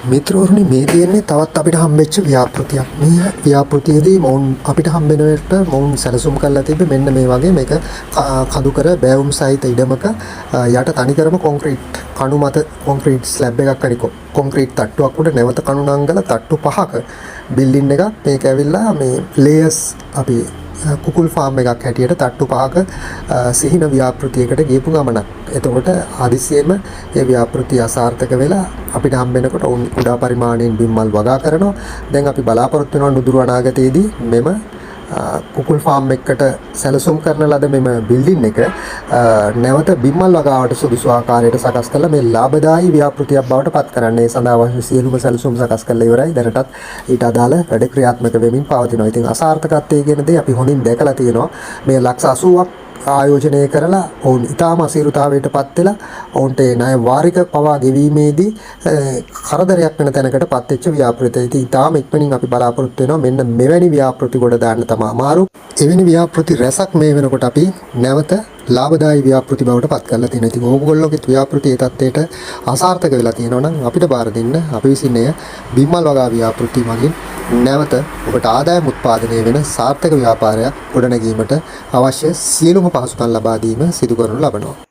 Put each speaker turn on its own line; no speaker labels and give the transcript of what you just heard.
මිත්‍රවරුනි මේ තියෙන්නේ තවත් අපිට හම්බෙච්ච ව්‍යාපෘතියක්. මේ ව්‍යාපෘතියේදී මොවුන් අපිට හම්බෙන විට මොවුන් සැලසුම් කරලා තිබ්බේ මෙන්න මේ වගේ මේක කඳු කර බෑවුම් සහිත ඉඩමක යට තනිකරම කොන්ක්‍රීට් කණු මත කොන්ක්‍රීට් ස්ලැබ් එකක් හරි කොන්ක්‍රීට් තට්ටුවක් උඩ නැවත කණු නංගල තට්ටු 5ක බිල්ඩින් එකක් මේක ඇවිල්ලා මේ ලේයර්ස් අපි කුකුල් ෆාම් එකක් හැටියට තට්ටු 5ක සිහින ව්‍යාපෘතියකට ගියපු ගමනක්. එතකොට හදිසියෙම ඒ ව්‍යාපෘතිය අසාර්ථක වෙලා අපිට හම්බෙනකොට උන් කුඩා පරිමාණයෙන් බිම්මල් වගා කරනවා. දැන් අපි බලාපොරොත්තු වෙනවා නුදුරු අනාගතයේදී මෙම කුකුල් ෆාම් එකකට සැලසුම් කරන ලද මෙම බිල්ඩින් එක නැවත බිම්මල් වගාවට සුදුසු ආකාරයට සකස් කරලා මේ ලාභදායී ව්‍යාපෘතියක් බවට පත් කරන්න. ඒ සඳහා අවශ්‍ය සියලුම සැලසුම් සකස් කරලා ඉවරයි. දැනටත් ඊට අදාළ වැඩ ක්‍රියාත්මක වෙමින් පවතිනවා. ඉතින් අසාර්ථකත්වයේ කියන දේ අපි හොඳින් දැකලා තියෙනවා. මේ ලක්ෂ 80ක් ආයෝජනය කරලා ඔවුන් ඉතාම අසීරුතාවයට පත් වෙලා ඔවුන්ට ණය වාරික පවා ගෙවීමේදී කරදරයක් වෙන තැනකට පත් වෙච්ච ව්‍යාපෘතිය. ඉතින් ඉතාම ඉක්මනින් අපි බලාපොරොත්තු වෙනවා මෙන්න මෙවැනි ව්‍යාපෘති කොට දාන්න තමයි අමාරු. එවැනි ව්‍යාපෘති රැසක් මේ වෙනකොට අපි නැවත ලාභදායී ව්‍යාපෘති බවට පත් කරලා තියෙනවා. ඉතින් ඕගොල්ලෝගේ ව්‍යාපෘති ඒ තත්ත්වයට අසාර්ථක වෙලා තියෙනවා නම් අපිට බාර දෙන්න අපි විසින් එය බිම්මල් වගා ව්‍යාපෘති මගින් නැවත ඔබට ආදායම් උත්පාදනය වෙන සාර්ථක ව්‍යාපාරයක් ගොඩනැගීමට අවශ්‍ය සියලුම පහසුකම් ලබා දීම සිදු කරනු ලබනවා.